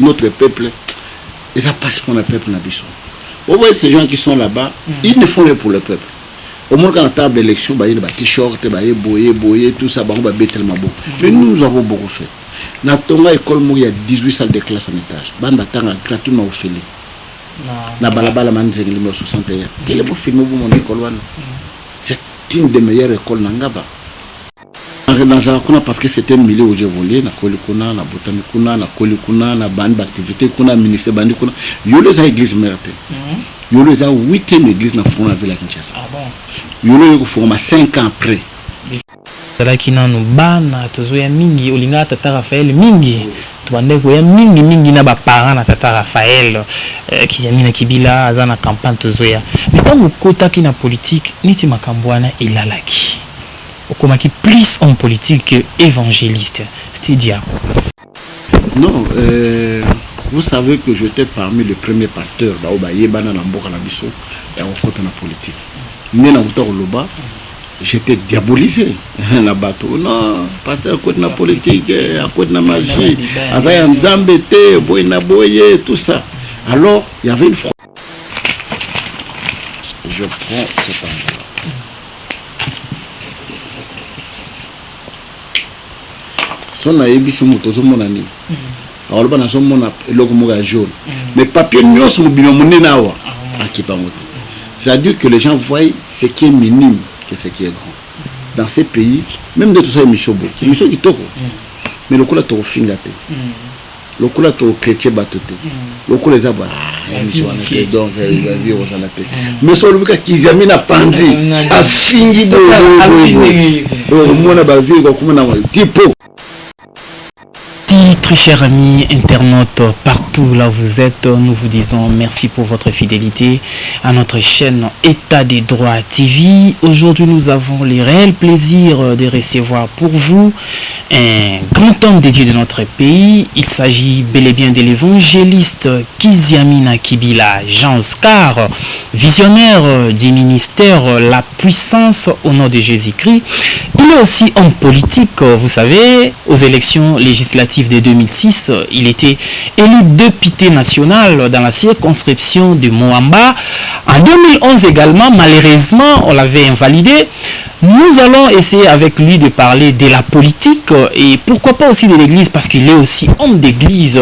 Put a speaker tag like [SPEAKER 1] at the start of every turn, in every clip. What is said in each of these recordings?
[SPEAKER 1] notre peuple, et ça passe pour le peuple Nabisson. Vous voyez ces gens qui sont là-bas, ils ne font rien pour le peuple. Au moins, quand on a table d'élection, il y a des t-shirts, boyer, tout ça, on va tellement beau. Mais nous avons beaucoup fait. Dans ton école, il y a 18 salles de classe en étage. Banda tanga gratuitement au fili. Na balabala manzeng limo 61. Quel est le film où mon école wana? C'est une des meilleures écoles n'angaba. Parce que c'était un milieu où j'ai volé, na kolikuna, na botanikuna, na kolikuna, na bande d'activité, kuna ministère bandi kuna. Yo les a église merte. Yo les a 8e église na front la ville à Kinshasa. Ah bon. Yo les a formé 5 ans après.
[SPEAKER 2] Là qui n'a nous bana, tozoya mingi, olinga tata Raphaël mingi. Tuande ko ya mingi na ba parents na tata Raphaël Kizamina Kibila azana campagne tozoya. Mais quand vous kota ki na politique, niti makambwana ilalaki. Okomaki plus homme politique que évangéliste. C'est-à-dire
[SPEAKER 1] non, vous savez que j'étais parmi les premiers pasteurs d'Aobaye Bana Namboka Nabiso et en côté na politique. Né na Outa Loba, j'étais diabolisé na bateau. Non, pasteur côté na politique, à côté na magie, Azaya Nzambete, Boyna Boye, tout ça. Alors, il y avait une fois. Je prends cet endroit. Son a ébi son moto, son monani. Alors, on a son mon logo jaune. Mais papier, nous sommes bien monénawa. C'est-à-dire que les gens voient ce qui est minime que ce qui est grand. Dans ces pays, même de tout ça, Michobo, Michobo qui toko. Mais le coup là, tu as fingate. Le coup là, tu as chrétien batoté. Le coup les abats. Donc, il va vivre aux anatés. Mais sur le cas qu'ils aiment la pandi, à fingi de moi, la vie, comme on a tipo.
[SPEAKER 2] Très chers amis internautes, partout là où vous êtes, nous vous disons merci pour votre fidélité à notre chaîne État des droits TV. Aujourd'hui, nous avons le réel plaisir de recevoir pour vous un grand homme dédié de notre pays. Il s'agit bel et bien de l'évangéliste Kizamina Kibila Jean-Oscar, visionnaire du ministère La Puissance au nom de Jésus-Christ. Il est aussi homme politique, vous savez, aux élections législatives de 2006, il était élu député national dans la circonscription de Moamba. En 2011 également, malheureusement, on l'avait invalidé. Nous allons essayer avec lui de parler de la politique et pourquoi pas aussi de l'église parce qu'il est aussi homme d'église.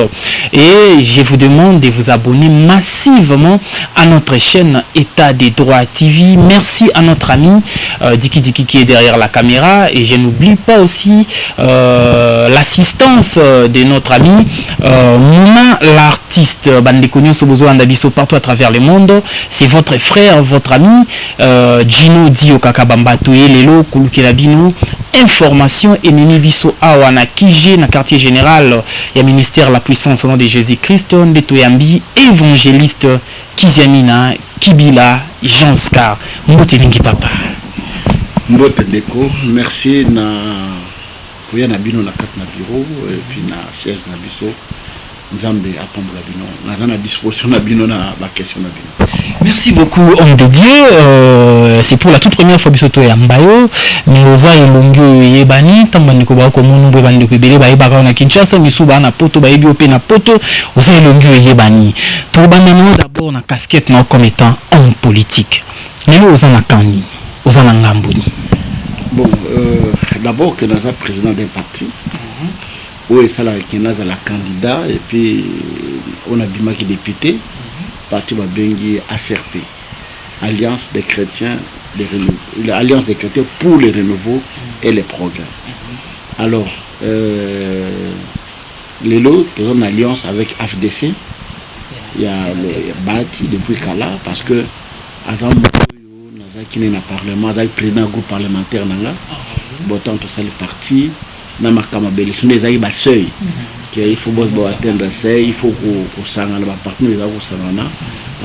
[SPEAKER 2] Et je vous demande de vous abonner massivement à notre chaîne État des droits TV. Merci à notre ami Diki Diki qui est derrière la caméra et je n'oublie pas aussi l'assistance de notre ami Mouna l'artiste Bandekonyo Sobozo Andabiso partout à travers le monde. C'est votre frère, votre ami Gino Dio Kakabambatoué Lelo Kulukelabino. Information et Mimi Biso Awana Kije na quartier général et ministère La Puissance au nom de Jésus-Christ Ndetoyambi évangéliste Kizamina Kibila Jean-Oscar Mbote Mingi Papa
[SPEAKER 1] Mbote Deko. Merci na Koya na bino na kat na bureau et puis na siège na biso Nzambe apambola bino na disposition na bino na ba question na bino.
[SPEAKER 2] Merci beaucoup homme de Dieu. C'est pour la toute première fois biso to ya mbayo mais oza elongo yebani tambani ko ba ko munu be bandi ko bele ba yebaka na Kinshasa misuba na poto ba yebi ope na poto oza elongo yebani to bandana d'abord na casquette na comme étant homme politique. Lelo oza na kani oza na ngambuni.
[SPEAKER 1] Bon, d'abord que nous sommes président d'un parti, où est ça là qui est la candidat et puis on a bimaki qui député, parti Babengi ACRP, Alliance des chrétiens, l'Alliance des chrétiens pour les renouveaux et les progrès. Alors, les lots, nous avons une alliance avec AFDC, il y a le Bati depuis Kala parce que Azam qui est dans le Parlement, le président du groupe parlementaire, botant tout ça, le parti, dans ma camabelle, ils sont des aïe seuil. Il faut atteindre ça, il faut qu'on s'en aille, partenaire,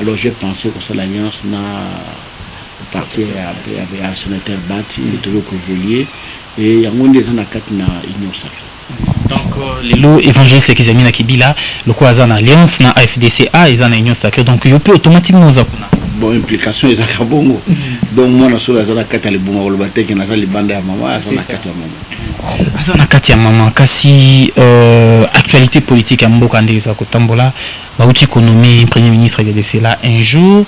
[SPEAKER 1] alors j'ai pensé que c'est l'alliance, le parti avec un sénateur Bati, il est toujours que vous vouliez, et il y a un des ans à 4 na Union Sacrée.
[SPEAKER 2] Donc, les lots évangélistes qui ont Kibila, le quoi, ils ont alliance, na FDCA, ils ont Union Sacrée, donc il peut automatiquement
[SPEAKER 1] bon implication les acabongo donc moi na solo azala kata le bongo le baté que na zali banda ya maman azala kata maman
[SPEAKER 2] Azana kati ya mama kasi actualité politique ya mboka ndeza kotambola bauti konomi premier ministre de cela un jour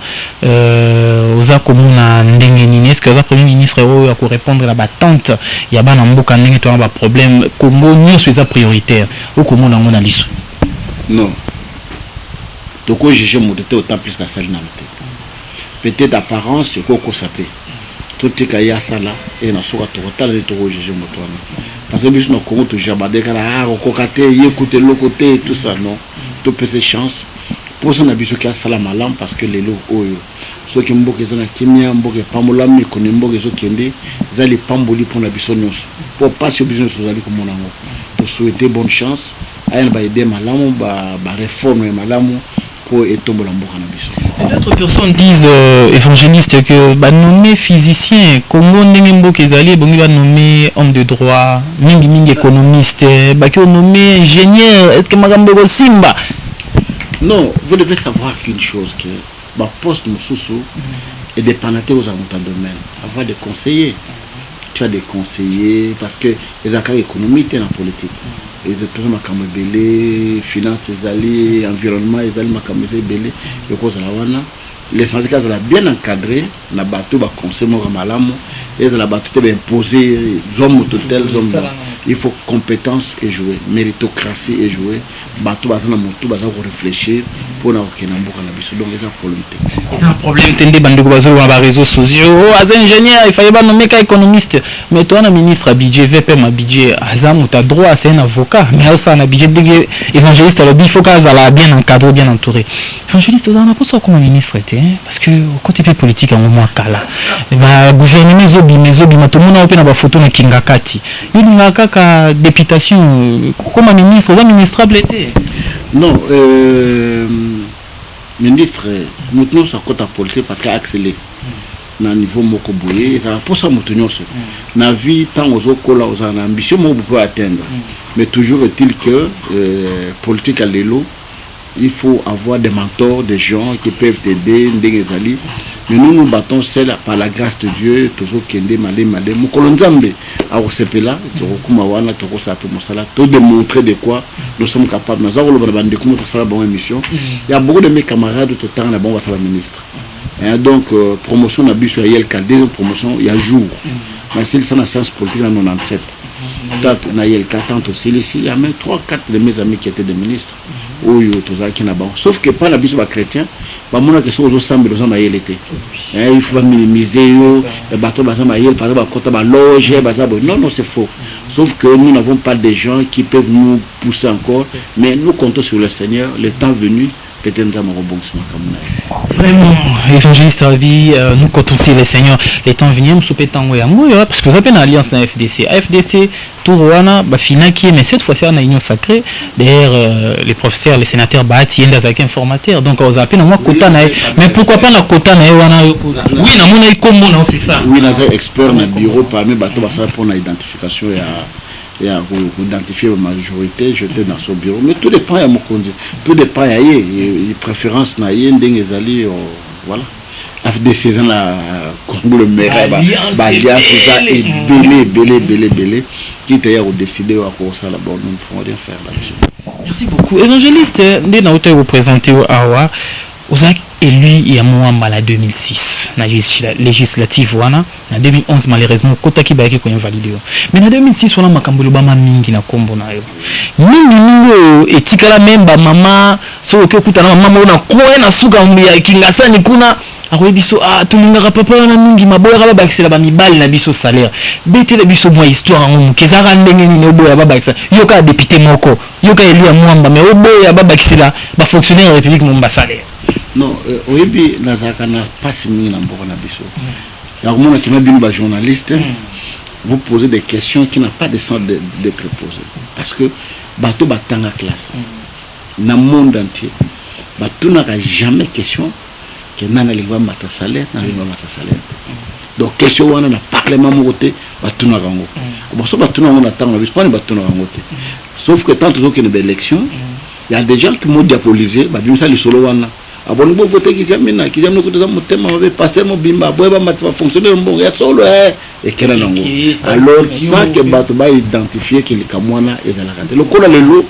[SPEAKER 2] oza komuna ndenge nini est-ce que oza premier ministre oyo ko répondre la battante ya bana mboka ndenge to ba problème Congo nyonso eza prioritaire o komuna ngona liso
[SPEAKER 1] non toko juger modete autant plus que ça l'inamité peut-être apparence c'est quoi sapé tout est kaya sala et na soka total de toko juger motwana parce que bis no Congo to jabade kala ko kate écouter le côté tout ça non tout peut ses chances pour ça na biso ka sala malam parce que les lots oyo so ki mboke zana kimia mboke pamola mi ko mboke zo kende zali pamboli pour na biso nyonso pour pas ce business zali ko monango to souhaiter bonne chance ayana ba aider malamu ba réforme malamu pour etombola mboka na biso.
[SPEAKER 2] D'autres personnes disent évangélistes que ba nommé physicien Congo ndenge mboke zali bongi ba nommé homme de droit mingi économiste ba ki nommé ingénieur est-ce que magambo ko simba.
[SPEAKER 1] Non, vous devez savoir qu'une chose que ma poste Moussousou est dépendant aux avantages de domaine. Avoir des conseillers, tu as des conseillers parce que les accords économiques et la politique. Ils ont toujours ma belé, finances, les environnement, les alliés belé, les causes à la wana. Les syndicats sont bien encadrés, na bateau ba conseil mo malamu, et la bateau est imposé, hommes total, il faut compétence et jouer, méritocratie et jouer, bateau bazana moto bazako réfléchir pour na okena mboka na biso donc les problèmes.
[SPEAKER 2] Ils ont un problème tendé bandeko bazolo ba réseaux sociaux, az ingénieur, il fallait pas nommer qu'un économiste. Mais toi un ministre à budget, VP ma budget, azam tu as droit c'est un avocat, mais ça un budget évangéliste alors il faut qu'azala bien encadré, bien entouré. Évangéliste on a pas ça comme ministre était parce que côté politique en moment kala ba gouvernement zobi tout le monde a open ba photo na kingakati il n'a qu'à députation comme ministre ou ministrable était
[SPEAKER 1] non ministre maintenant ça côté politique parce qu'a accéléré na niveau moko boye ça pour ça maintenant na vie tant aux okola aux ambition mo peut atteindre mais toujours est-il que politique à l'élo il faut avoir des mentors, des gens qui peuvent t'aider, mais nous nous battons seul par la grâce de Dieu, toujours kende malé, Moukolonzambe, à Osepela, Tokumawana, Tokosape Mosala, tout démontrer de quoi nous sommes capables. Nous avons le bandé comme ça la bonne émission. Il y a beaucoup de mes camarades tout le temps, la bonne ministre. Et donc, promotion n'a sur Yelka, deuxième promotion, il y a jour. Mais c'est ça la science politique en 97. Dans Yelka, tant aussi, il y a même 3-4 de mes amis qui étaient des ministres. Sauf que pas la biso ba chrétien ba mona que so zo sambe zo na yelete il faut pas minimiser le bateau ba sama yel par exemple kota ba loge ba ça non c'est faux sauf que nous n'avons pas des gens qui peuvent nous pousser encore mais nous comptons sur le Seigneur le temps venu peut-être nous avons rebondissement comme ça
[SPEAKER 2] vraiment évangéliste Rabi nous comptons sur le Seigneur les temps venus nous soupetango ya moyo parce que vous avez une alliance na FDC Tourouana Bafinaki mais cette fois-ci on a une union sacrée derrière les professeurs les sénateurs Bahati Yenda avec informateur donc on a appelé moi quota na mais pourquoi pas la quota na wana oui na mona ikombo na c'est ça
[SPEAKER 1] oui na expert na bureau parmi bato basala pour la identification et à identifier la majorité j'étais dans son bureau mais tout dépend à Mokonzi tout dépend à y préférence na y ndenge ezali voilà FDC dans la Congo le maire alliance ça et belé qui était au décider à quoi ça là-bas nous ne pouvons rien faire là-dessus.
[SPEAKER 2] Merci beaucoup évangéliste ndé na vous présenter awa vous avez élu il y a Mwamba la 2006 na législative wana na 2011 malheureusement kota ki baiki ko invalidé mais na 2006 wana makambo lobama mingi na kombo na yo mingi etikala memba mama so okuta na mama ona koe na suka ya kingasani kuna akoye biso tulingaka papa na mingi maboya ka babakisela ba mibali na biso salaire betele biso mwa histoire ngo kezaka ndenge nini oboya babakisa yoka député moko yoka élu ya Mwamba mais oboya babakisela ba fonctionnaire de la République mo salaire.
[SPEAKER 1] Non, oyebi nazaka na passe mingi na mboko na biso. Ya komona kima bino ba journaliste, vous posez des questions qui n'a pas de sens d'être posées parce que bato batanga classe. Na monde entier, bato n'a jamais question que nana liba mata salaire, nana liba mata salaire. Donc question wana na parlement moté bato na rango. Bon so bato na ngona tanga biso pas bato na rango te. Sauf que tant que une élection, il y a des gens qui m'ont diabolisé, bah bimisa li solo wana abon bo voter qui zamina qui zamino ko motema ba pasteur mobimba boye ba matima fonctionnaire mbongo ya solo et kena nango alors sans que bato ba identifier que le kamwana ezalaka le kola lelo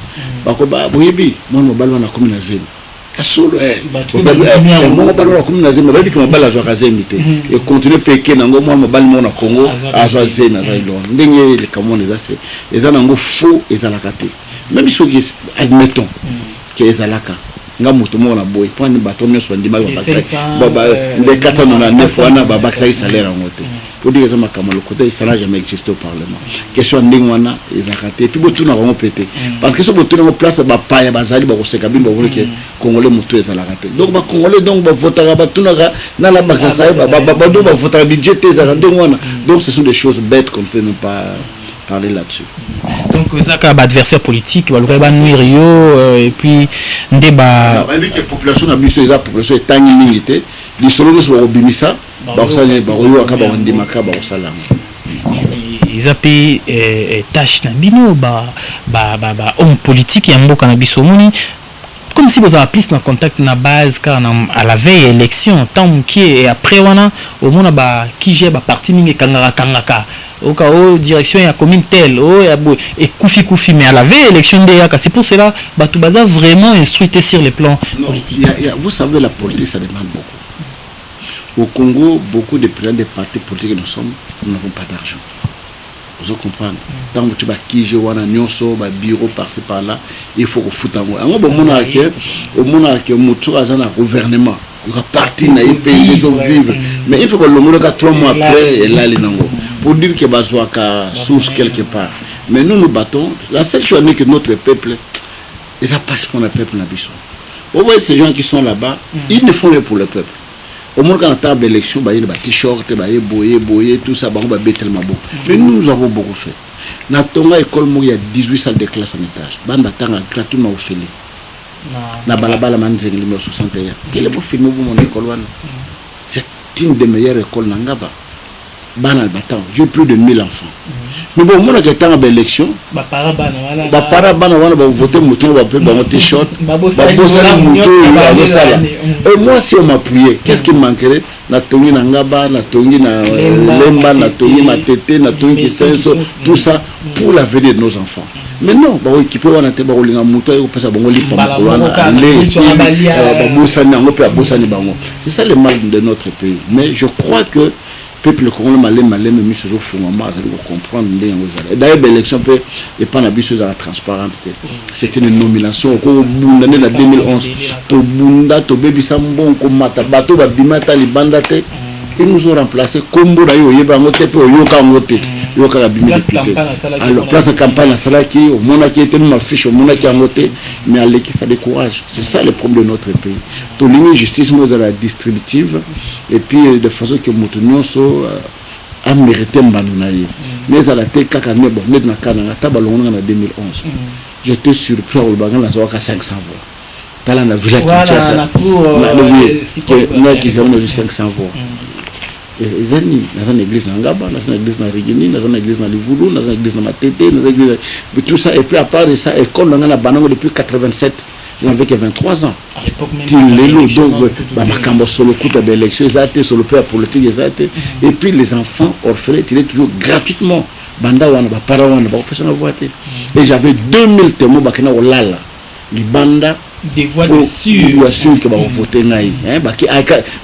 [SPEAKER 1] bakoba boyebi mon mobali wana komi na zemi solo mon mobali wana komi na zemi ba dit que mobali azwa kazemi te et continuer peke nango mon mobali mona Congo azwa zemi na zailo ndenge le kamwana ezase ezanango faux ezalaka te même si admettons que ezalaka nga moto mo na boy point bato nyonso ndima ba les 499 wana ba bakisa salaire en côté pour dire que ma kamalo côté ça n'a jamais existé au parlement question ndingwana ezakate puis botu na vraiment pété parce que ce botu na place ba pa ya bazali ba koseka bimba ko ke congolais moto ezalakate donc ba congolais donc ba votera ba tunaka na la bakisa ça ba do ba votera budget ezalaka ndingwana donc ce sont des choses bêtes qu'on peut ne pas parler là-dessus.
[SPEAKER 2] Donc ça a adversaire politique, va nuire et puis débat.
[SPEAKER 1] On dit que la population a besoin de la population est tellement limitée. Les solos sont au bimisa, barça ne baroyo akaba ondimaka barosalam.
[SPEAKER 2] Ils appellent tâche na bino homme politique et ambo cannabis omoni. Comme si vous avez plus de contact na base car à la veille élection tant qui et après wana au monde ba qui gère ba parti mingi kangaka au cas où direction ya commune telle et koufi mais à la veille élection de yaka c'est pour cela ba tout baza vraiment instruité sur les plans politiques.
[SPEAKER 1] Vous savez la politique ça demande beaucoup. Au Congo beaucoup de présidents des partis politiques nous n'avons pas d'argent. Vous comprenez? Tant que tu vas quitter wana nyonso ba bureau par-ci par-là, il faut que foute en moi. Au monde que moto azana gouvernement, il va partir na pays les autres vivent. Mais il faut que le monde 3 mois après et là les nango pour dire que bazouaka source quelque part. Mais nous nous battons. La seule chose que notre peuple, et ça passe pour le peuple nabiso. Vous voyez ces gens qui sont là-bas, ils ne font rien pour le peuple. Au moins, quand on a table d'élection, il y a des t-shirts, boyer, tout ça, il tellement beau. Mais nous avons beaucoup fait. Dans ton école, il y a 18 salles de classe en étage. Banda tanga gratuitement au fili. Na balabala manzeng numéro 61. Quel est le film où mon école wana? C'est une des meilleures écoles nangaba. Bana batan, j'ai plus de 1000 enfants. Mais bon, moi, j'ai tant d'élections. Bapara bana wana ba voter mouton ba pe ba t-shirt. Ba bossali mouton ba bossala. Et moi si on m'appuyait, qu'est-ce qui me manquerait? Na tongi na ngaba, na tongi na lemba, na tongi na tété, na tongi senso, tout ça pour l'avenir de nos enfants. Mais non, ba équiper wana te ba olinga mouton et pesa bango lipa mako wana. Ba bossani ngo pe ba bossani bango. C'est ça le mal de notre pays. Mais je crois que peuple congolais malais mais ce jour fondamentalement ça doit comprendre et d'ailleurs l'élection peut et pas la bise à transparente c'était une nomination au l'année la 2011 to bunda to baby sambon comme mata bateau ba bimata libanda te ils nous ont remplacé kombo na yo yeba ngote pe yoka ngote yoka la bimita alors place campagne ça qui au monde qui était ma fiche au monde qui a ngote mais à l'équipe ça décourage c'est ça le problème de notre pays to ligne justice nous la distributive et puis de façon que moutunion so a mérité mbanonaye mais à la tête kaka ne bon net na kana tabalonga na 2011 j'étais surpris au bagan la zoaka 500 voix tala na village Kinshasa na qui ont 500 voix ezani dans une église na Ngaba dans une église na Rigini dans une église na Livulu dans une église na Matete dans une église tout ça et puis à part ça école na banango depuis 87 j'avais que 23 ans
[SPEAKER 2] à l'époque même
[SPEAKER 1] donc makambo solo kuta d'élection exacté sur le père politique exacté et puis les enfants orphelins ils étaient toujours gratuitement banda wana ba para wana ba personne voter et j'avais 2000 témoins bakena olala libanda
[SPEAKER 2] des voix de
[SPEAKER 1] sûr que va voter naï hein ba ki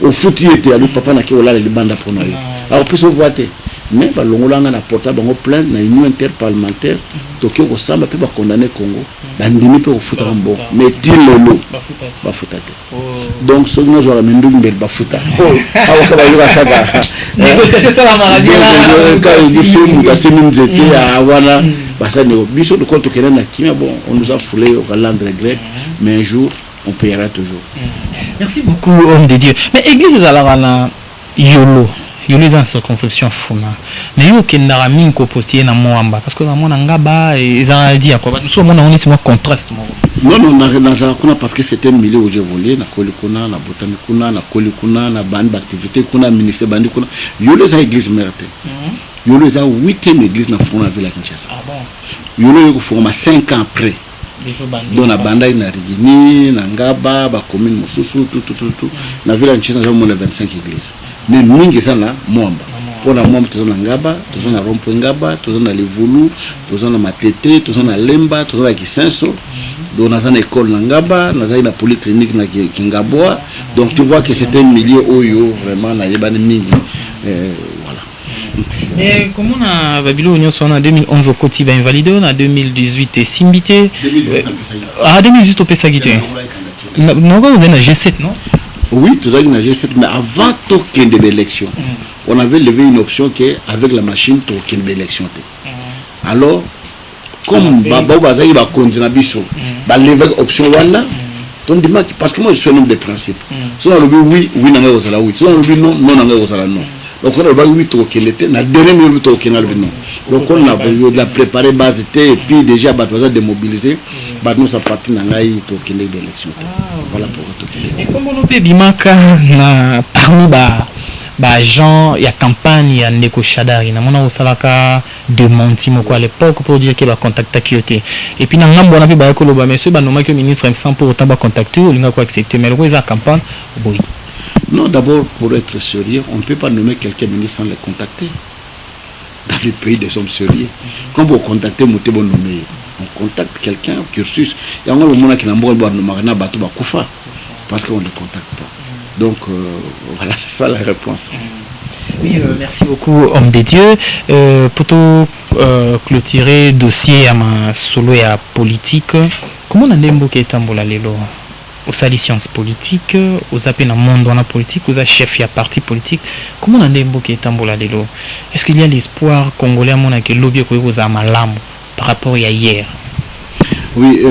[SPEAKER 1] au foot était à papa na ki olala libanda pour naï alors puis on voter mais ba longolanga na portable bango plainte na union interparlementaire tokyo ko samba pe ba condamner Congo bandimi pe au foot rambo mais tilolo ba futate donc ce nous aura mendu mbel ba futa awa ka ba yoka saba
[SPEAKER 2] négociation ça la maladie là
[SPEAKER 1] quand il dit muta seminzete a wana basa ne biso de compte que na kimia bon on nous a foulé au calendrier grec mais un jour on paiera toujours.
[SPEAKER 2] Merci beaucoup homme de Dieu. Mais église za yolo les en circonscription funa mais yo kendara minko posé na moamba parce que na mona ngaba ils ont dit quoi nous sommes on est contraste
[SPEAKER 1] non na kuna parce que c'était un milieu où j'ai volé na kolikuna na botani kuna na kolikuna na bande d'activité kuna ministère bandi kuna yo les église merte yo les 8e église na funa ville à Kinshasa ah bon yo les ko forma 5 ans après donc na banda na Rigini na Ngaba ba commune mosusu tout na ville en Kinshasa on a 25 églises mais mingi sana Mwamba pour la Mwamba tozo na Ngaba tozo na Rompo Ngaba tozo na Livulu tozo na Matete tozo na Lemba tozo na Kisenso donc na une école na Ngaba na une polyclinique na Kingaboa donc tu vois que c'était un milieu oyo vraiment na yebani mingi voilà.
[SPEAKER 2] Et comment on a Babylone Union soit en 2011 au Kotiba invalidé, en 2018 et Simbité. Ah 2018 au Pesagité. Non, vous avez la G7 non?
[SPEAKER 1] Oui, tout à fait la G7 mais avant token de l'élection. On avait levé une option qui est avec la machine token de l'élection. Alors comme Baba Bazaï va continuer biso, ba lever option wana. Donc parce que moi je suis un homme de principe. Si on a le oui, oui n'a pas la oui. Si on a le non, non n'a pas la non. Donc on a oui token était, na dernier minute token na le non. Donc on a la préparé base et puis déjà ba besoin de mobiliser, ba nous ça parti na ngai token de l'élection. Voilà pour token.
[SPEAKER 2] Et comment on peut bimaka na parmi agent il y a campagne il y a Ndeko Shadari na mona osalaka démenti moko à l'époque pour dire qu'il va contacter Kyoté et puis na ngambo na pe ba koloba monsieur ba nomaki ministre sans pour autant ba contacter ou linga ko accepter mais le quoi campagne oui.
[SPEAKER 1] Non, d'abord, pour être sérieux, on ne peut pas nommer quelqu'un ministre sans le contacter. Dans le pays des hommes sérieux. Quand vous contactez, on contacte quelqu'un, cursus. Il y a un moment qui n'a pas parce qu'on ne le contacte pas. Donc, voilà, c'est ça la réponse.
[SPEAKER 2] Oui, merci beaucoup, homme de Dieu. Pour tout clôturer dossier à ma solo et à politique, comment on a démboqué Tambola Lelo? Aux a des sciences politiques, aux a dans le monde la politique, aux a chef à parti politique. Comment on a démboqué Tambola Lelo? Est-ce qu'il y a l'espoir congolais à mon avis que lobby aux a malam par rapport à hier?
[SPEAKER 1] Oui,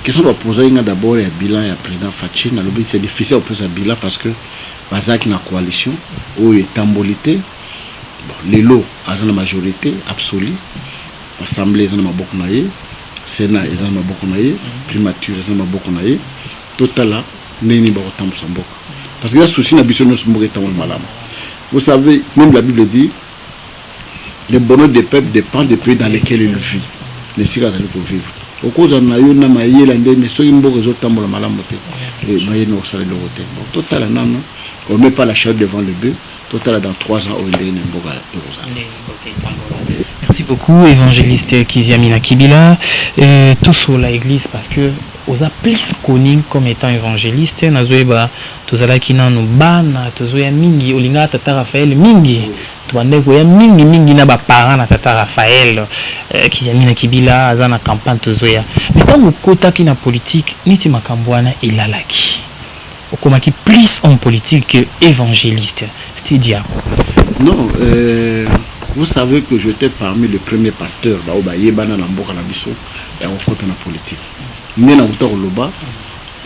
[SPEAKER 1] question de poser d'abord il y a bilan et a président Fachi. C'est difficile de poser un bilan parce que Bazak na coalition où est tambolité. Les lots à la majorité absolue, assemblée ils en ont beaucoup naïe, Sénat ils en ont beaucoup naïe, primature ils en ont beaucoup naïe. Total là, n'est pas autant pour Samboka. Parce que là, souci n'a besoin de se mourir tant malade. Vous savez, même la Bible dit, le bonheur des peuples dépend des pays dans lesquels ils vivent. Les cigars allaient pour vivre. Au cause d'un aïeux, n'a maillé l'année, mais soyez un beau réseau tant pour la malade. Et maillé nous au le roté. Bon, total là, on ne met pas la chair devant le bœuf. Total dans 3 ans, on est un beau
[SPEAKER 2] Merci beaucoup, évangéliste Kiziamina Kibila. Tout sur l'église parce que aux a plus connus comme étant évangéliste nazoeba tozala kina no bana tozoya mingi olinga tata Raphaël mingi tobandeko ya mingi na ba parents na tata Raphaël Kiziamina Kibila azana campagne tozoya mais quand vous kotaki na politique niti makambwana ilalaki okomaki plus en politique que évangéliste c'est-à-dire
[SPEAKER 1] non vous savez que j'étais parmi les premiers pasteurs ba yebana na mboka na biso ya okota na politique.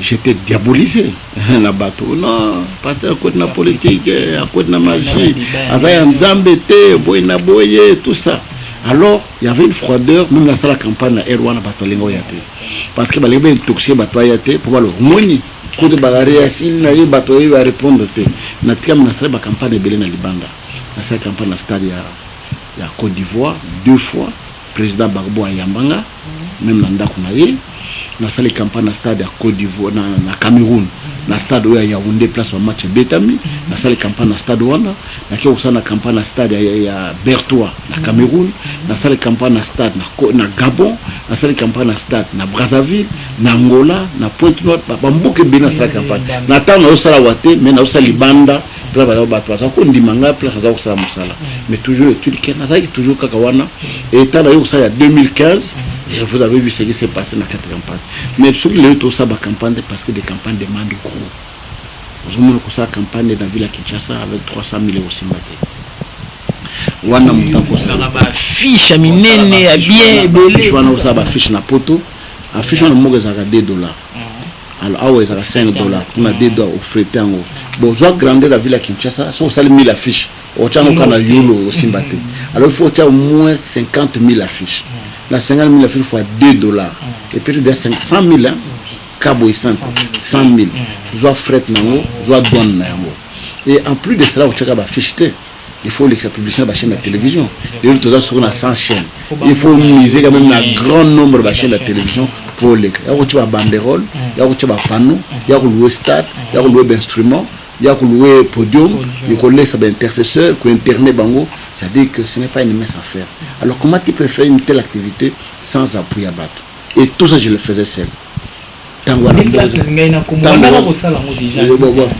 [SPEAKER 1] J'étais diabolisé na bateau. Non, pasteur à côté de la politique, à côté de la magie, tout ça. Alors, il y avait une froideur, même dans la campagne, la Erwana Batolingo Yate. Parce que les gens intoxiqués Batoyate pour voir le moni. Quand les bagarres, s'il n'a pas Batoye va répondre. Na tiam na sala campagne de Belén à Libanda. Na sala campagne na stade ya Côte d'Ivoire 2 fois, président Bagbo à Yambanga, même na ndako na ye. Na salle campagne na stade à Côte d'Ivoire na Cameroun na stade où il y a Yaoundé place au match Betami na salle campagne na stade Rwanda na qui aussi na campagne na stade ya Bertois na Cameroun na salle campagne na stade na Gabon na salle campagne na stade na Brazzaville na Angola na Pointe-Noire ba mboke bina salle campagne na temps na osala wate mais na osala libanda place ba batwa ça ko ndimanga place za osala musala mais toujours étude que na ça toujours kakawana et tant na yo ça il y a 2015. Et vous avez vu ce qui s'est passé dans 4 campagnes. Mais ce qui est tout ça, campagne parce que des campagnes demandent gros. Vous avez vu que ça campagne dans la ville de Kinshasa avec 300 000 euros symboliques. Wana mutango ça.
[SPEAKER 2] Fiche à minene à bien
[SPEAKER 1] belé. Wana ça ba fiche na poto. A fiche na moga za $2. Alors awa za $5. On a $2 au frété en haut. Bon, je grande la ville de Kinshasa, ça ça 1000 affiches. Au tchano kana yolo au symbate. Alors il faut au moins 50 000 affiches. La 50 000 affiches fois $2. Et puis de 100 000 cabo et 100 000. Soit fret nango, soit douane nango. Et en plus de cela, au tchaka ba ficheté. Il faut que la publicité sur la chaîne de télévision. Il faut 100 chaînes. Il faut miser quand même un grand nombre de chaînes de télévision pole ya ko ba banderole ya ko ba panneau ya ko louer stade ya ko louer instrument ya ko louer podium ya ko laisser ba intercesseur ko internet bango, ça dit que ce n'est pas une mince affaire. Alors comment tu peux faire une telle activité sans appui à battre? Et tout ça je le faisais seul.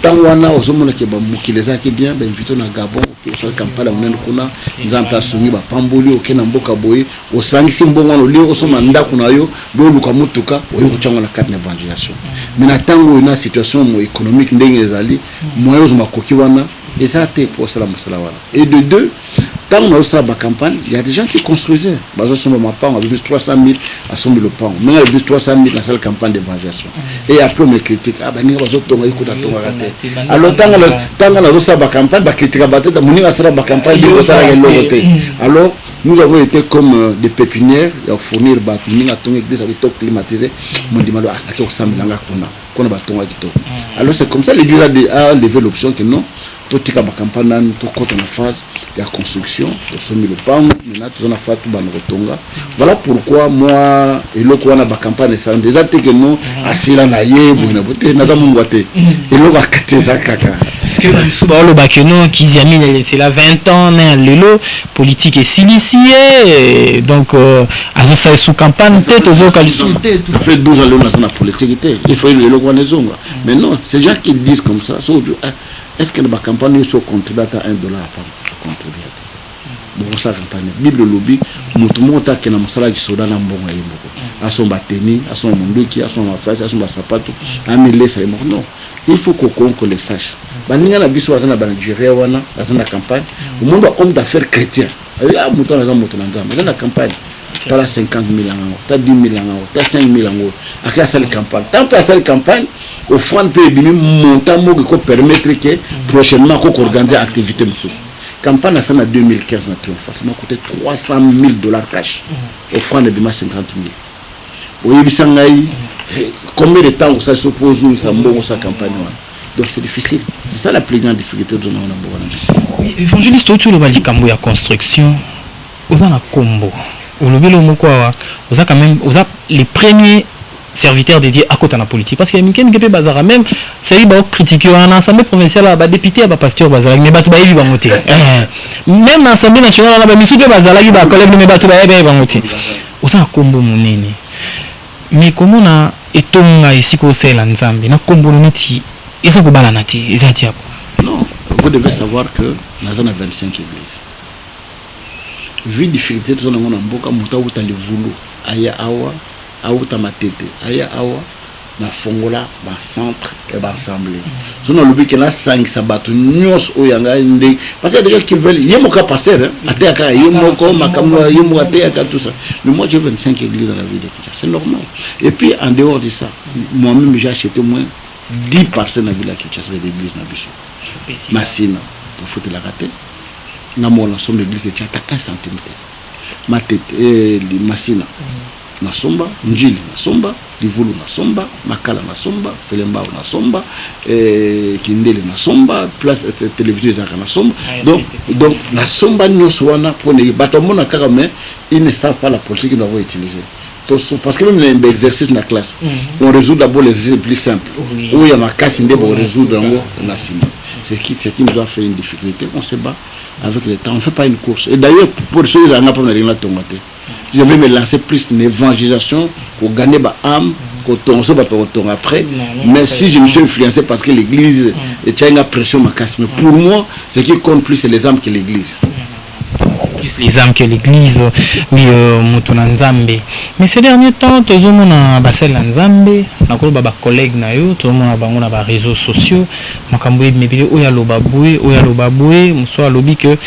[SPEAKER 1] Tangwana ozomona ke ba mukileza ki bien ba invité na Gabon ke so kampala munene kuna nzampa sungi ba pamboli okena mboka boye osangisi mbongo no lio osoma ndako na yo do luka mutuka oyo kuchanga na carte d'évangélisation. Mais na tango une situation économique ndenge ezali moyo ozoma koki wana ezate pour cela musala wana. Et de deux, quand on a eu la campagne, il y a des gens qui construisaient. On a vu 300 000 à son le pan. Maintenant, il y a 300 000 dans cette campagne d'évangélisation. Et après, on me critique. Ah, ben, il y a des alors, tant qu'on a eu la campagne, on critique la campagne, alors, nous avons été comme des pépinières, il y a fournir des églises avec tout climatisé. On dit, alors, c'est comme ça l'église a levé l'option que non. Tout est campagne, tout côté en phase, il y a construction, il y a le pan, maintenant tout a fait tout banotonga. Voilà pourquoi moi et le quoi na campagne c'est déjà que nous asila na ye buna bote na zamungwate et le va kateza kaka.
[SPEAKER 2] Parce que souvent le bakeno qui Ziamine c'est la 20 ans le politique est silicié donc azo ça sous campagne tête aux localités.
[SPEAKER 1] Ça fait 12 ans dans la politique, il faut le quoi les zonga. Mais non, ces gens qui disent comme ça, est-ce que la campagne est contribué à $1 par contribuer? Bon, ça campagne. Bible lobby, mutumonta que na musala qui soda na mbongo yimoko. A son bateni, à son munduki, à son massage, à son basapato, à mille ça non. Il faut qu'on le sache. Baninga na biso azana ba Nigeria wana, azana campagne. Au monde homme d'affaires chrétien. Ah muto na zamoto na nzamba. Azana campagne. T'as la 50 000 ans, t'as 10 000 ans, t'as 5 000 ans. Après à cette campagne. Tant que à cette campagne, au fond peut bien montant mo qui permettre que prochainement qu'on organise activité monsieur. Campagne ça en 2015 na triomphal, ça m'a coûté $300,000 cash. Au fond de 50 000. Au yibisangai combien de temps ça suppose ça mbongo sa campagne. Donc c'est difficile. C'est ça la plus grande difficulté de nous.
[SPEAKER 2] Évangéliste autour le bali kambo ya construction. Ozana kombo. Au lobelo moko oza quand même oza les premiers serviteurs dédiés à côté de la politique parce que Miken Gepe Bazara même c'est il va critiquer en assemblée provinciale à député à pasteur Bazara mais batu ba yibi bangote même dans l'assemblée nationale là ba misupe Bazara yi ba collègue mais batu ba yibi bangote oza kombo munene mais comment na etonga ici ko sela nzambe na kombo neti eza ko bala nati eza tiako.
[SPEAKER 1] Non, vous devez savoir que nous avons 25 églises. Vu difficulté de zona ngona mboka muta uta le vulu aya awa auta matete aya awa na fongola ba centre et ba assemblée zona lobi que la 5 sabato nyos oyanga ndé parce que des gens qui veulent yemo ka passer ate aka yemo ko makamwa yemo ate aka tout ça. Mais moi j'ai 25 églises dans la ville de Kinshasa, c'est normal. Et puis en dehors de ça, moi-même j'ai acheté moins 10 parcelles dans la ville de Kinshasa d'églises na biso. Massina pour foutre la rater. Na mo l'ensemble de l'église est à 1 centime. Ma tête Massina na somba, Njili na somba, Livulu na somba, Makala na somba, Selembao na somba, Kindele na somba, place télévision na somba. Donc na somba nyos wana pour ne batomo na kaka mais ils ne savent pas la politique qu'ils doivent utiliser. Parce que même les exercices dans la classe, on résout d'abord les exercices plus simples. Où il y a ma casse, on résout dans la cime. C'est qui nous a fait une difficulté. On se bat avec le temps. On ne fait pas une course. Et d'ailleurs, pour ceux qui ont appris à tomber, je vais me lancer plus une évangélisation pour gagner ma âme, pour tomber après. Mais si je me suis influencé parce que l'église est une pression ma casse. Mais pour moi, ce qui compte plus, c'est les âmes que l'église.
[SPEAKER 2] Plus les âmes que l'église, mais Nzambe. Mais ces derniers temps, tout le monde a basé Nzambe, na ko ba collègue na yo, tout le monde a bango na ba réseaux sociaux, makambo mebile oya lobaboué, muso lobi que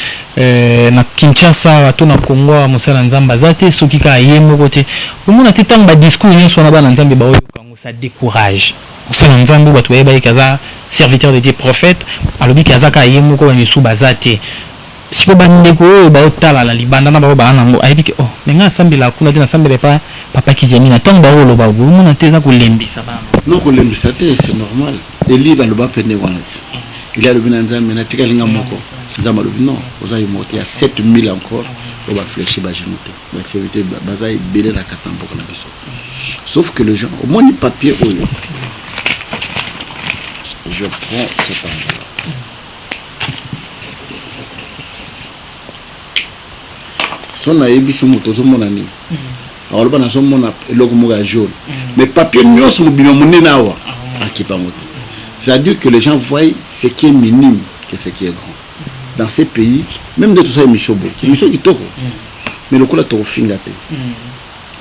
[SPEAKER 2] na Kinshasa watu na Kongo musala Nzamba zate soki ka yemo kote. Tout le monde a tant ba discours nyonso na ba Nzambe ba oyo kango ça décourage. Musala Nzambe watu ba yeba kaza serviteur de Dieu prophète, alobi kaza ka yemo ko ni su bazate. Si vous bandez ba otala la libanda na ba bana ngo ayibike oh menga sambila kuna tena sambele pa papa kizamina tant ba lo ba bu mona teza ko lembisa ba
[SPEAKER 1] non ko lembisa te c'est normal eli ba lo ba pende wanati il a le binanza mena tika linga moko nzama lo non oza yimote ya 7000 encore on va fléchir ba jemote ba sécurité baza ibele na katambo na biso Sauf que les gens, au moins, le papier, je prends cet endroit. Son aébi son moto son mon ami. Alors ben son mon logo moga jaune. Mais papier nous sommes bien monnaie nawa. Qui pas moto. C'est-à-dire que les gens voient ce qui est minime que ce qui est grand. Dans ces pays, même de tout ça émission beau. Émission qui toko. Mais le coup là toko fingate.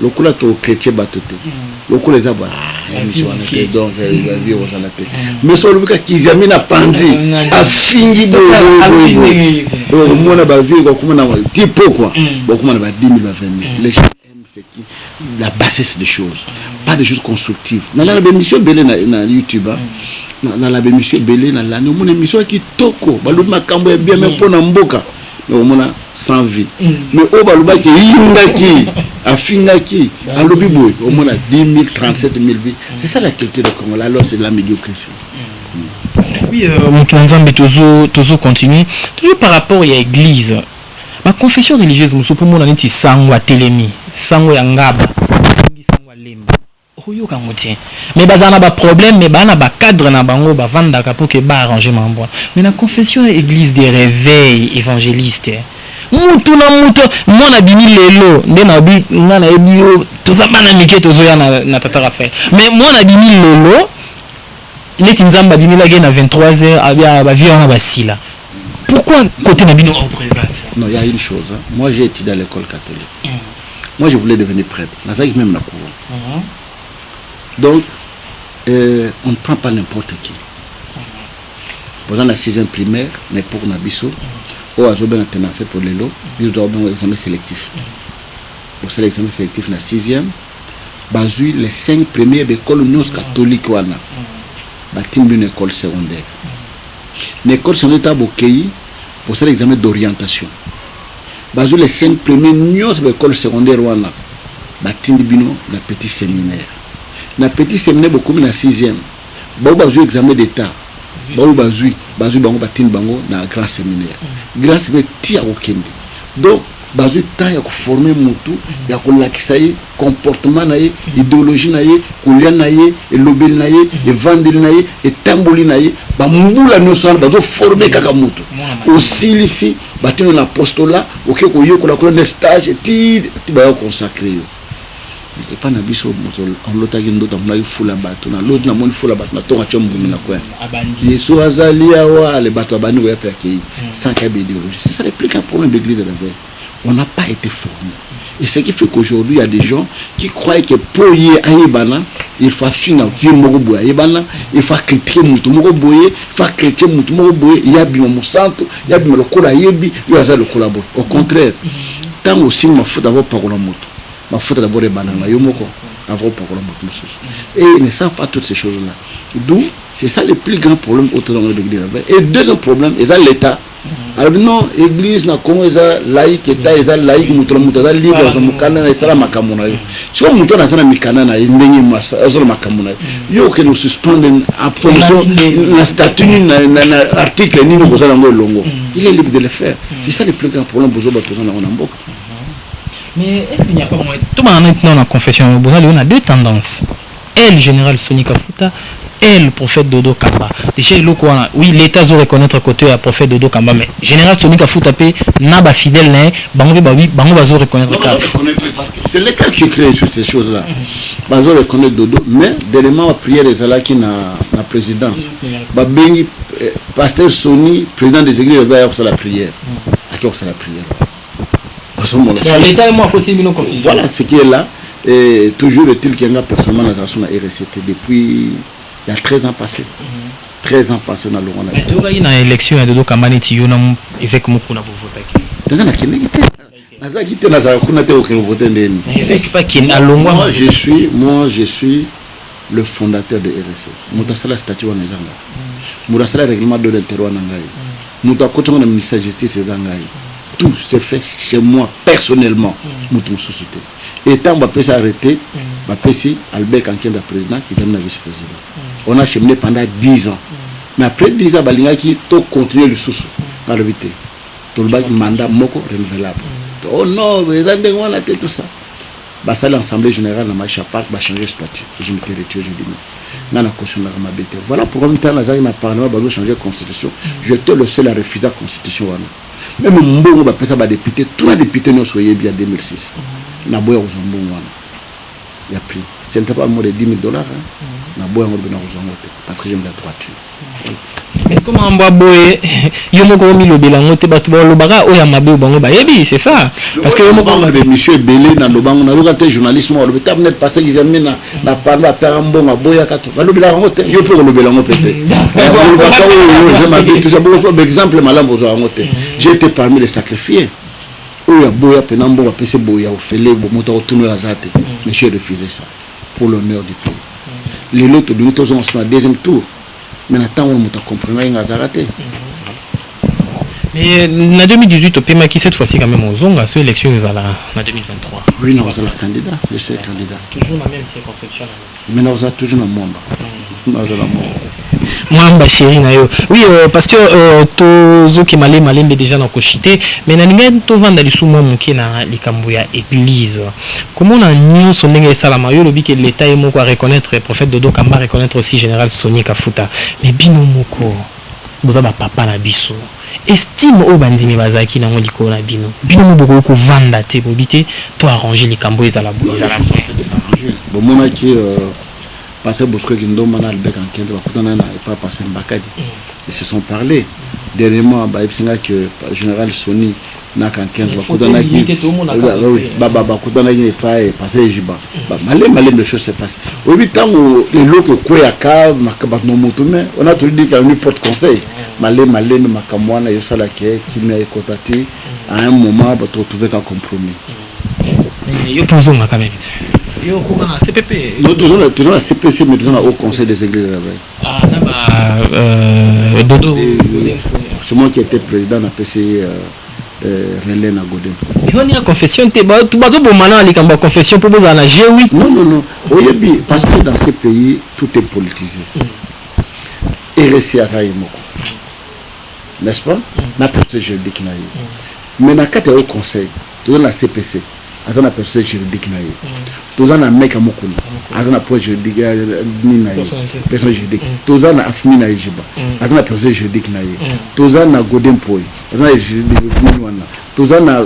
[SPEAKER 1] Le coup là toko chrétien batoté. Le coup les abats. Émission donc il va vivre aux anaté. Mais sur le cas qui jamais n'a pandi a fingi beau. Moi na ba vivre comme na tipo quoi. Beaucoup na ba 10 000 20 000. Les gens aiment ce qui la bassesse des choses, pas des choses constructives. Dans la émission belé na YouTube, dans la émission belé na la mon émission qui toko, ba luma kambo bien mais pour na mboka. Mais au moins sans vie. Mais au baluba qui yingaki, afingaki, à l'obiboy, au moins 10 000 37 000 vies. C'est ça la culture de Congo. Alors c'est de la médiocrité.
[SPEAKER 2] Oui, mon Nzambe toujours continue. Toujours par rapport à l'église. Ma confession religieuse, je pour moi, c'est sangwa telemi, sangwa yangaba, sangwa lemba. Oyo kamotien. Mais bazana ba problème, mais bana ba cadre na bango ba vanda ka pour que ba arranger mambo. Mais la confession église des réveils évangélistes. Mutu na mutu mona bimi lelo ndena bi ngana ebio to zabana mike to zoya na tatara fait. Mais mona bimi lelo neti nzamba bimi la na 23h abia ba vie na basila. Pourquoi côté Nabino on présente?
[SPEAKER 1] Non, il y a une chose. Hein. Moi, j'ai étudié à l'école catholique. Moi, je voulais devenir prêtre. Même la couvent. Donc, on ne prend pas n'importe qui. Par exemple, la 6e primaire, mais pour Nabiso, on a fait pour les lots, nous avons un examen sélectif. Pour ça, l'examen sélectif, la 6e, basé les 5 premières écoles catholiques. Bâtir une école secondaire. L'école secondaire est pour ça l'examen d'orientation. Basé les 5 premiers nios de l'école secondaire wana batindi bino na petit séminaire. Na petit séminaire beaucoup na 6e. Ba basé examen d'état. Ba basé bango batindi bango na grand séminaire. Grand séminaire tia okende. Donc basé temps ya ko former mutu ya ko lakisa ye comportement na ye idéologie na ye kulia na ye elobeli na ye evandeli na ye etamboli na ye ba mbula nyosana bazo former kaka mutu aussi ici batino na apostolat oké ko yokola ko na stage ti ba consacrer yo et pas na biso on lotaki ndota mona fula bato na l'autre na moni fula bato na tonga chombu na kwa yeso azali awa le bato abani ko yape akei sans qu'il y ait idéologie. C'est ça le plus grand problème de l'église de la veille. On n'a pas été formé. Et ce qui fait qu'aujourd'hui, il y a des gens qui croient que pour y aller, il faut finir vie mogoboye aïbana, il faut critiquer mutu mogoboye, il faut critiquer mutu mogoboye, il y a bien mon centre, il y a bien le cola yebi, il y a le collabore. Au contraire, tant aussi ma faute d'avoir parole à moto, ma faute d'avoir des bananes, yomoko, avoir parole à moto. Et ils ne savent pas toutes ces choses-là. D'où, c'est ça le plus grand problème autour de l'église. Et deuxième problème, c'est l'État. Alors non, l'église na Congo est laïque, État est laïque, mutuala libre, mukana na sala makamuna. Si on mutona sana mikana na ndengi masa, sala makamuna. Yo que nous suspendons en fonction la statut na article ni nous kozala ngolongo. Il est libre de le faire. C'est ça le plus grand problème pour les gens na mboka.
[SPEAKER 2] Mais est-ce qu'il n'y a pas moyen? Tout maintenant la confession, on a deux tendances. Elle, général Sonika Futa, et le prophète Dodo Kamba. Déjà, oui, l'État doit reconnaître côté le prophète Dodo Kamba, mais général Sonika Futa n'a pas fidèle, bango va reconnaître.
[SPEAKER 1] C'est l'État qui crée sur ces choses-là. Bango reconnaître Dodo, mais d'éléments à prière les ala qui na présidence. Babengi pasteur Soni, président des églises, va faire la prière. À qui on fait la prière?
[SPEAKER 2] L'État est moi côté de nos confusions.
[SPEAKER 1] Voilà ce qui est là. Et toujours est-il qu'il y a personnellement la relation à RCT depuis il y a 13 ans passés. 13 ans passés dans le Rwanda.
[SPEAKER 2] Il y a une élection à Dodo Kamani qui avec Mukuna pour voter.
[SPEAKER 1] Moi je suis le fondateur de RCT. Mutasala statut en Ezanga. Mutasala règlement de l'intérieur en Angaï. Mutakota na ministère de justice Ezangaï. Tout se fait chez moi personnellement. Mutu société. Et tant que ça arrêté, Albert Kankin est président, qui est vice-président. On a cheminé pendant 10 ans. Mais après 10 ans, il qui continuer le sous dans le vité. Tout le mandat moko renouvelable. Oh non, mais ça tout ça. bah ça l'assemblée générale dans ma chaparde va changer statut. Je me suis retiré, je dis non. Dans la constitution de ma bête. Voilà pourquoi maintenant dans le parlement va changer la constitution. J'étais le seul à refuser la constitution. Même mon va passer à député, trois députés nous soyez bien en 2006. Na boya aux bon il y a plus. Ce n'était pas moins de $10,000. Na boya on bien aux parce que j'aime la droiture.
[SPEAKER 2] Est-ce que mamba boye yomoko mi lobelango te batu ba lobaka oya mabe bango ba yebi c'est ça parce que yomoko
[SPEAKER 1] le monsieur belé na lobango na lokate journalisme on le table net passer examen na parler à perambo ma boya kato va lobelango te yo pour lobelango peut-être je m'habille tout ça pour exemple malambo zo ngote j'ai été parmi les sacrifiés oya boya penambo va passer boya au fele bo moto retourner à zate mais j'ai refusé ça pour l'honneur du pays les lots de nous tous on soit deuxième tour. Mais maintenant, on a compris que
[SPEAKER 2] mais en 2018, au PMA qui cette fois-ci quand même aux ongs, à cette élection, nous allons en 2023.
[SPEAKER 1] Oui, nous sommes candidats, je sais candidat.
[SPEAKER 2] Toujours la même circonscription.
[SPEAKER 1] Mais nous sommes toujours dans le monde. Nous sommes dans le monde.
[SPEAKER 2] Moi, chérie, oui, parce que tous qui m'allaient mais déjà dans Kochité, mais n'importe tu vends dans les sous-mots qui na les Cambouya église. Comment on a nié son nègre salama yo le que l'État est mon quoi reconnaître le prophète Dodo Kamba reconnaître aussi général Soni Kafuta. Mais bino moko, vous avez papa na biso. Estime au bandimi bazaki na ngoli ko na bino. Bino mo boko ko vanda te bobité to arranger les Cambouya za la boue za la fin.
[SPEAKER 1] Bon mon qui parce que Bosco Gindo Mana Albert en 15 va pas passer en Bakadi. Ils se sont parlé. Dernièrement, que le général Soni n'a qu'en 15 va coudana qui baba coudana qui n'est pas passé Jiba. Malé les choses se passent. Au 8 ans où les locaux Koyaka, Makabat no Motume, on a toujours dit qu'il y a un porte conseil. Malé no Makamwana Yosala qui m'a écouté à un moment pour trouver un compromis.
[SPEAKER 2] Yo posons quand même. Yo comment la CPP.
[SPEAKER 1] Nous toujours la CPC mais toujours au conseil des églises de la veille.
[SPEAKER 2] Ah là Dodo.
[SPEAKER 1] C'est moi qui étais président de la PCI Relais na Godin.
[SPEAKER 2] Mais on y a confession te ba tout bazo bon maintenant ali kamba confession pour boza na G8.
[SPEAKER 1] Non. Oyebi parce que dans ces pays tout est politisé. RSI azayemoko. N'est-ce pas? Na personne juridique na yi. Mais na kata au conseil, toujours la CPC. Azana personne juridique na yi. Tozana mec à Mokuni, azana point juridique na yi. Personne juridique. Tozana afmi na Jiba. Azana personne juridique na yi. Tozana Godin Poi. Azana juridique wana. Tozana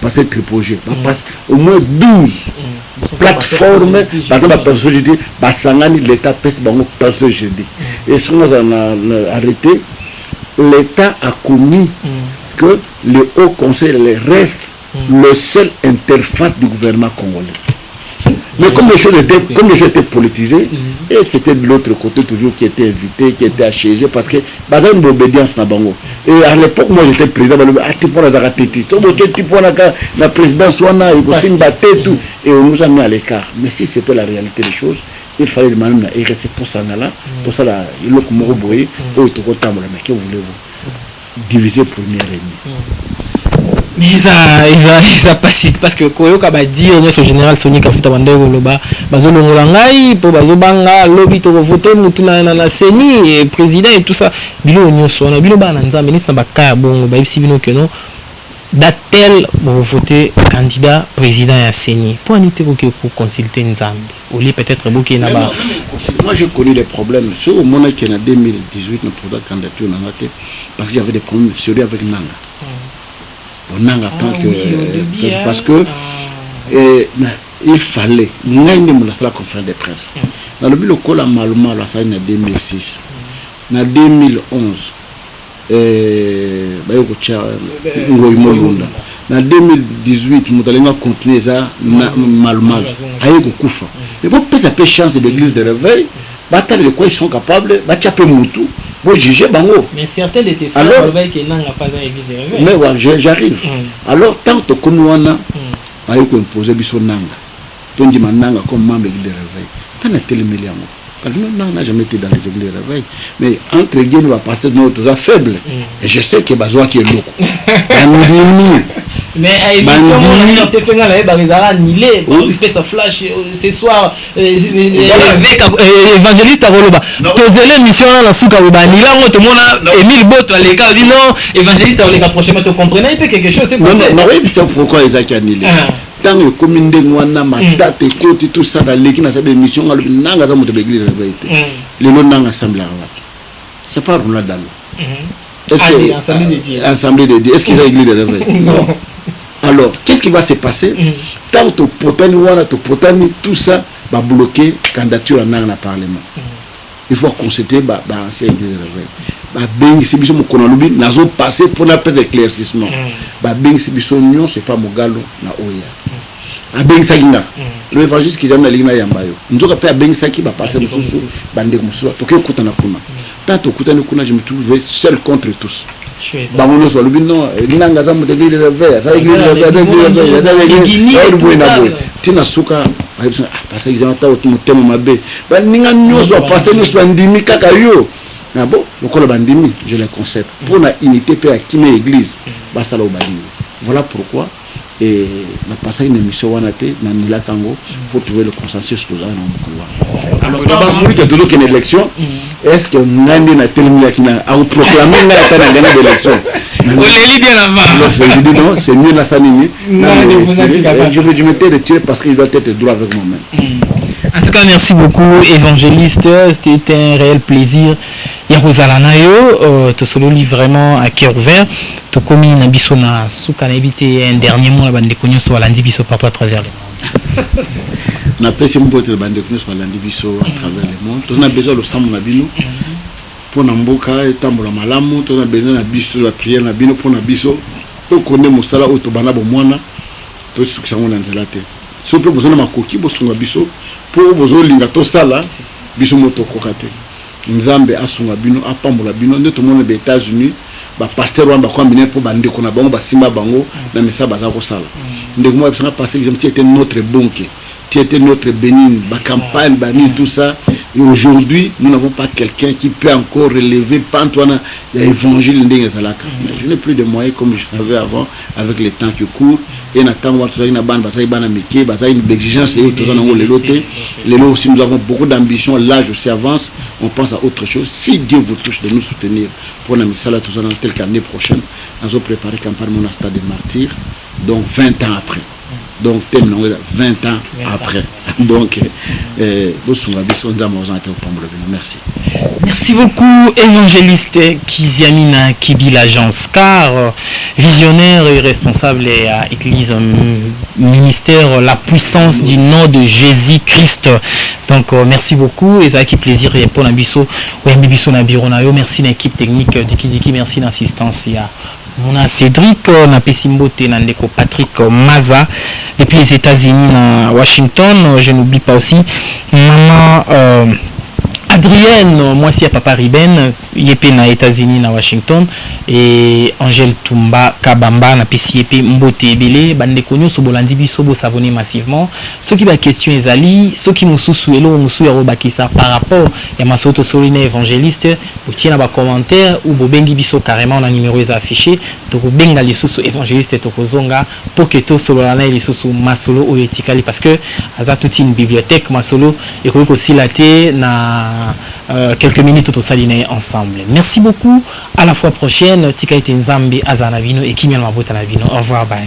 [SPEAKER 1] passer tripoger. Passe au moins 12 plateformes bazana personne juridique basangani l'état pèse bango personne juridique. Et ce qu'on a arrêté, l'État a commis que le Haut Conseil reste le seul interface du gouvernement congolais. Mais comme les choses étaient politisées, et c'était de l'autre côté toujours qui était invité, qui était acheté, parce que bazar une obédience na bango. Et à l'époque, moi j'étais président, la présidence et on nous a mis à l'écart. Mais si c'était la réalité des choses, il fallait demander à RSC pour ça là, pour ça là, il y a comme mais que voulez-vous diviser pour une ennemi.
[SPEAKER 2] Mais ça passe parce que Koyo Kaba dit au général Soni Kafuta Bandego Loba bazo longolangai pour bazo banga lobby to voter mutuna na seni et président et tout ça bilo nyoso na bilo bana nzambe nit na bakaya bongo ba ibisi bino keno datel pour voter candidat président ya seni pour anité pour consulter nzambe ou li peut-être boki na ba.
[SPEAKER 1] Moi j'ai connu des problèmes sur au moment qui en 2018 notre candidature n'a pas parce qu'il y avait des problèmes sérieux avec Nanga. On a tant que parce que il fallait la conférence de presse dans le bureau la maluma la ça en 2006 en 2011 en 2018 nous continuer ça maluma aïe kufa mais bon pas ça peut chance de l'église de réveil bataille de quoi ils sont capables bah tu peux moutou juger bango.
[SPEAKER 2] Mais certains étaient
[SPEAKER 1] alors
[SPEAKER 2] qui n'ont pas d'église de réveil.
[SPEAKER 1] Mais ouais, j'arrive. Alors tant que Konouana a imposé biso nanga. Tondi mananga comme membre de l'église de réveil. Quand on a télé millions. Quand on n'a jamais été dans les églises de réveil. Mais entre guillemets, on va passer de notre faible. Et je sais que Bazoa qui est lourd.
[SPEAKER 2] Mais évidemment, on a fait sa flash ce soir avec évangéliste à Roloba. Posez l'émission là, Souka Oubani. Là, on te montre Emile Boto à l'écart. Non, évangéliste à l'écart prochainement, tu comprenais un peu quelque chose.
[SPEAKER 1] Non, oui, c'est pourquoi ils ont annulé. tant que commune de Mwana, ma date et côté, tout ça, dans l'équipe, dans cette émission, nanga za moto l'église réveillé. Le nom nanga assemblée. C'est pas Roula Dalo. Est-ce que assemblée de Dieu, est-ce qu'il y a l'église de réveil? Non. Alors, qu'est-ce qui va se passer? Tant que potani wana, potani, tout ça va bloquer candidature dans le Parlement. Il faut constater ancien église de réveil. Ben si biso mokona lubi nazo passer pour la peut éclaircissement. Ben si biso nyon c'est pas mogalo na oya. Ben sakinga. Le évangile qui zamna lingna yambayo. Nzoka pe ben saki ba passer mususu bande mususu. Toke kutana kuna. Tant okutana kuna je me trouvais seul contre tous. Bangono so lubi non linanga za mo église de réveil. Ça église de réveil. Tina suka parce que ils ont ta motema mabe. Ba ninga nyoso passer nyoso ndimi kaka yo. Ah bon, le bandimi, je les concept. Pour la unité, pour la qui l'église, voilà pourquoi. Et ma passé une émission Nanila Kango pour trouver le consensus pour ça. Alors d'abord, moi qui ai donné une élection, est-ce que Nandi n'a tellement qui n'a proclamé la gagné l'élection? Non, c'est mieux la sanini. Je m'étais retiré parce qu'il doit être droit avec moi-même.
[SPEAKER 2] En tout cas, merci beaucoup, évangéliste. C'était un réel plaisir. Yarozalanayo, te sololi vraiment à cœur ouvert. Te commis na biso na souka na éviter un dernier mot la bande konyo so landi biso partout à travers le monde.
[SPEAKER 1] Na pesi mbote la bande konyo so landi biso à travers le monde. On a besoin de samu na bino. Pour na mboka etambola malamu, on a besoin na biso la prière na bino pour na biso. To connaît mosala o to bana bo mwana. To sukisa ngona nzela te. So pe besoin na makoki bo sunga biso pour bozo linga to sala biso moto kokate. Nzambe asunga bino apambola bino nde to mona be États-Unis ba pasteur wamba kombiner pour bande ko na bango ba simba bango na mesa baza ko sala. Ndeko mo bisanga passer exemple était notre bonke, était notre bénigne, ba campagne ba ni tout ça. Et aujourd'hui, nous n'avons pas quelqu'un qui peut encore relever Pantoana l'évangile ndenge zalaka. Je n'ai plus de moyens comme j'avais avant avec les temps qui courent. Et n'attendons pas une bande, une exigence et tout ça dans les lotés. Les lots aussi, nous avons beaucoup d'ambition. L'âge aussi avance. On pense à autre chose. Si Dieu vous touche de nous soutenir pour la missale tout ça dans telle qu'année prochaine, nous allons préparer campagne mon stade de martyrs. Donc 20 ans après. Donc 20 ans après. Donc merci.
[SPEAKER 2] Merci beaucoup, évangéliste Kiziamina Kibi l'agence car visionnaire et responsable à l'église ministère la puissance du nom de Jésus-Christ. Donc merci beaucoup et ça qui plaisir pour la biso merci l'équipe technique Diki merci l'assistance Mona Cédric, na Pessimbote, Nandeko Patrick Maza, depuis les États-Unis, à Washington. Je n'oublie pas aussi maman Adrienne, moi aussi à Papa Riben, yépé na États-Unis, na Washington, et Angèle Tumba Kabamba, na Pessi yépé Mbote Ebele, Bandeko Nyo Sobolandi Bisobo s'abonner massivement. Ceux qui va question ezali, ceux qui nous souhaitent, nous souhaitent par rapport à ma soto solina évangéliste, vous tiens à commentaire ou bobengi biso carrément na numéro est affiché, to benga lisusu évangéliste to kozonga pour que to solana lisusu masolo ou etikali parce que aza toute une bibliothèque masolo et ko aussi laté na quelques minutes tout ça ensemble. Merci beaucoup. À la fois prochaine. Tika ite nzambe azana vino et Kimia Mabota na vino. Au revoir. Bye.